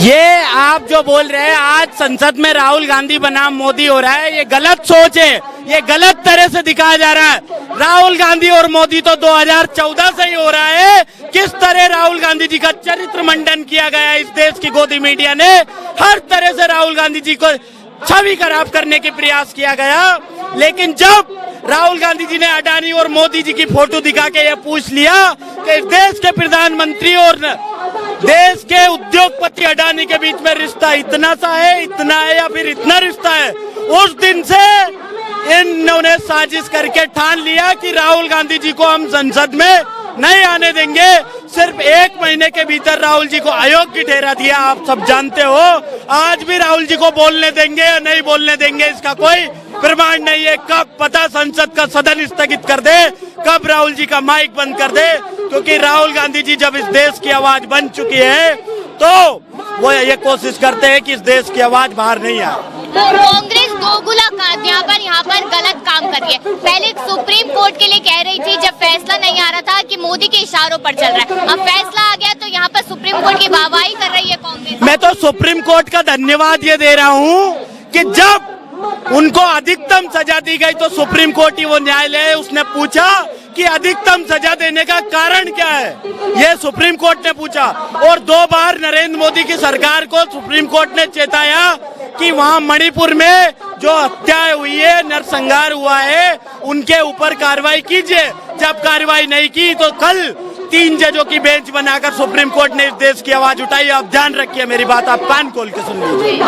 ये आप जो बोल रहे हैं आज संसद में राहुल गांधी बनाम मोदी हो रहा है, ये गलत सोच है। ये गलत तरह से दिखाया जा रहा है। राहुल गांधी और मोदी तो 2014 से ही हो रहा है। किस तरह राहुल गांधी जी का चरित्र मंडन किया गया इस देश की गोदी मीडिया ने, हर तरह से राहुल गांधी जी को छवि खराब करने के प्रयास किया गया। लेकिन जब राहुल गांधी जी ने अडानी और मोदी जी की फोटो दिखा के ये पूछ लिया कि देश के प्रधानमंत्री और देश के उद्योगपति अडानी के बीच में रिश्ता इतना सा है, इतना है या फिर इतना रिश्ता है, उस दिन से इन्होंने साजिश करके ठान लिया कि राहुल गांधी जी को हम संसद में नहीं आने देंगे। सिर्फ 1 महीने के भीतर राहुल जी को अयोग्य ठहरा दिया। आप सब जानते हो आज भी राहुल जी को बोलने देंगे या नहीं बोलने देंगे इसका कोई प्रमाण नहीं है। कब पता संसद का सदन स्थगित कर दे, कब राहुल जी का माइक बंद कर दे, क्योंकि राहुल गांधी जी जब इस देश की आवाज बन चुकी है तो वो ये कोशिश करते हैं कि इस देश की आवाज बाहर नहीं आए। कांग्रेस दोगुला यहाँ पर गलत काम कर रही है। पहले सुप्रीम कोर्ट के लिए कह रही थी जब फैसला नहीं आ रहा था कि मोदी के इशारों पर चल रहा है, अब फैसला आ गया तो यहाँ पर सुप्रीम कोर्ट की वाहवाही कर रही है कांग्रेस। मैं तो सुप्रीम कोर्ट का धन्यवाद ये दे रहा हूँ कि जब उनको अधिकतम सजा दी गई तो सुप्रीम कोर्ट ही वो न्यायालय है, उसने पूछा कि अधिकतम सजा देने का कारण क्या है, ये सुप्रीम कोर्ट ने पूछा। और 2 बार नरेंद्र मोदी की सरकार को सुप्रीम कोर्ट ने चेताया कि वहां मणिपुर में जो हत्याएं हुई है, नरसंहार हुआ है, उनके ऊपर कार्रवाई कीजिए। जब कार्रवाई नहीं की तो कल 3 जजों की बेंच बनाकर सुप्रीम कोर्ट ने इस देश की आवाज उठाई। आप ध्यान रखिए मेरी बात, आप कान खोल के सुन लीजिए।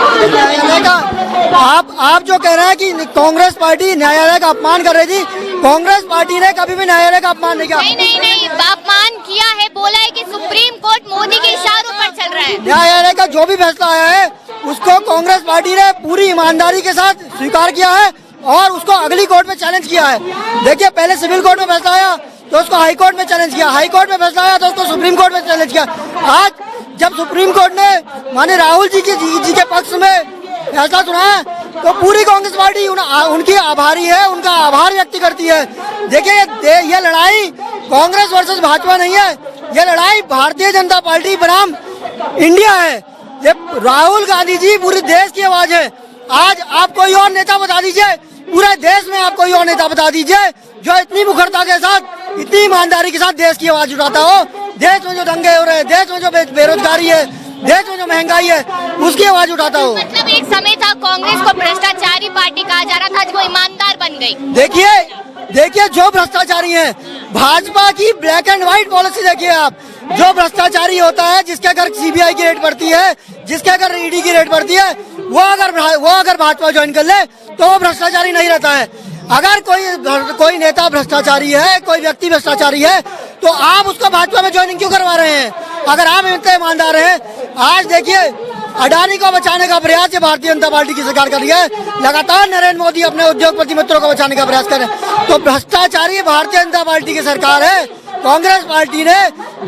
आप जो कह रहे हैं कि कांग्रेस पार्टी न्यायालय का अपमान कर रही थी, कांग्रेस पार्टी ने कभी भी न्यायालय का अपमान नहीं किया। नहीं अपमान किया है, बोला है कि सुप्रीम कोर्ट मोदी के इशारों पर चल रहा है। न्यायालय का जो भी फैसला आया है उसको कांग्रेस पार्टी ने पूरी ईमानदारी के साथ स्वीकार किया है और उसको अगली कोर्ट में चैलेंज किया है। देखिए पहले सिविल कोर्ट में फैसला आया तो उसको हाई कोर्ट में चैलेंज किया, हाई कोर्ट में फैसला आया तो उसको सुप्रीम कोर्ट में चैलेंज किया। आज जब सुप्रीम कोर्ट ने माने राहुल जी के पक्ष में फैसला सुनाया तो पूरी कांग्रेस पार्टी उनकी आभारी है, उनका आभार व्यक्त करती है। देखिए ये लड़ाई कांग्रेस वर्सेस भाजपा नहीं है, ये लड़ाई भारतीय जनता पार्टी बनाम इंडिया है। ये राहुल गांधी जी पूरे देश की आवाज है। आज आप कोई और नेता बता दीजिए, पूरे देश में आप कोई और नेता बता दीजिए जो इतनी मुखरता के साथ, इतनी ईमानदारी के साथ देश की आवाज उठाता हो। देश में जो दंगे हो रहे हैं, देश में जो बेरोजगारी है, देश में जो महंगाई है, उसकी आवाज उठाता हो। मतलब एक समय था कांग्रेस को भ्रष्टाचारी पार्टी कहा जा रहा था, जो ईमानदार बन गई। देखिए जो भ्रष्टाचारी है, भाजपा की ब्लैक एंड व्हाइट पॉलिसी देखिए आप। जो भ्रष्टाचारी होता है, जिसके अगर सीबीआई की रेड पड़ती है, जिसके अगर ईडी की रेड पड़ती है, वो अगर भाजपा ज्वाइन कर ले तो वो भ्रष्टाचारी नहीं रहता है। अगर कोई नेता भ्रष्टाचारी है, कोई व्यक्ति भ्रष्टाचारी है, तो आप उसको भाजपा में ज्वाइनिंग क्यों करवा रहे हैं? अगर आप इतने ईमानदार हैं, आज देखिए अडानी को बचाने का प्रयास भारतीय जनता पार्टी की सरकार कर रही है। लगातार नरेंद्र मोदी अपने उद्योगपति मित्रों को बचाने का प्रयास कर रहे हैं। तो भ्रष्टाचारी भारतीय जनता पार्टी की सरकार है। कांग्रेस पार्टी ने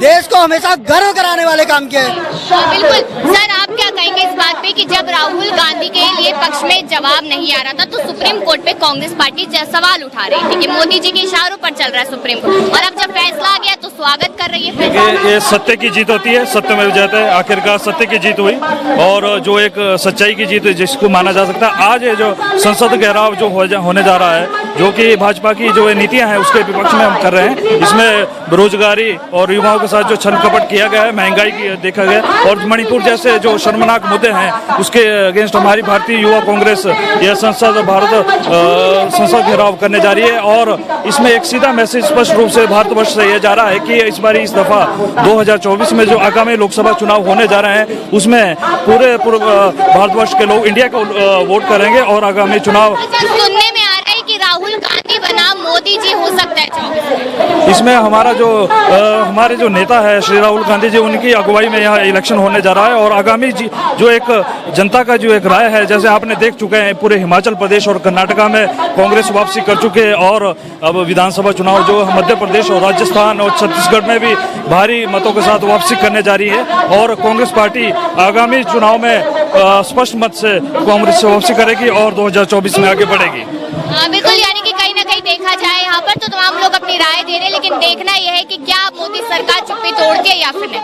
देश को हमेशा गर्व कराने वाले काम किए। बिल्कुल सर, आप क्या कहेंगे इस बात पे कि जब राहुल गांधी के लिए पक्ष में जवाब नहीं आ रहा था तो सुप्रीम कोर्ट पे कांग्रेस पार्टी सवाल उठा रही थी कि मोदी जी के इशारों पर चल रहा है सुप्रीम कोर्ट, और अब जब फैसला आ गया तो स्वागत कर रही है। ये सत्य की जीत होती है, सत्य में जाता है। आखिरकार सत्य की जीत हुई और जो एक सच्चाई की जीत जिसको माना जा सकता है। आज जो संसद घेराव जो होने जा रहा है, जो कि भाजपा की जो नीतियां हैं उसके विपक्ष में हम कर रहे हैं। इसमें बेरोजगारी और युवाओं के साथ जो छल कपट किया गया है, महंगाई की देखा गया, और मणिपुर जैसे जो शर्मनाक मुद्दे हैं उसके अगेंस्ट हमारी भारतीय युवा कांग्रेस यह संसद घेराव करने जा रही है। और इसमें एक सीधा मैसेज स्पष्ट रूप से भारतवर्ष से यह जा रहा है कि इस बार इस दफा 2024 में जो आगामी लोकसभा चुनाव होने जा रहे हैं उसमें पूरे भारतवर्ष के लोग इंडिया को वोट करेंगे और आगामी चुनाव सुनने में आ रहा है कि राहुल गांधी बनाम मोदी जी हो सकता है। इसमें हमारे जो नेता है श्री राहुल गांधी जी, उनकी अगुवाई में यहाँ इलेक्शन होने जा रहा है। और आगामी जो एक जनता का जो एक राय है, जैसे आपने देख चुके हैं पूरे हिमाचल प्रदेश और कर्नाटका में कांग्रेस वापसी कर चुके हैं, और अब विधानसभा चुनाव जो मध्य प्रदेश और राजस्थान और छत्तीसगढ़ में भी भारी मतों के साथ वापसी करने जा रही है। और कांग्रेस पार्टी आगामी चुनाव में स्पष्ट मत से कांग्रेस से वापसी करेगी और 2024 में आगे बढ़ेगी। बिल्कुल, यानी कि कहीं ना कहीं देखा जाए यहाँ पर तो तमाम लोग अपनी राय दे रहे हैं, लेकिन देखना यह है कि क्या मोदी सरकार चुप्पी तोड़ती है या फिर नहीं।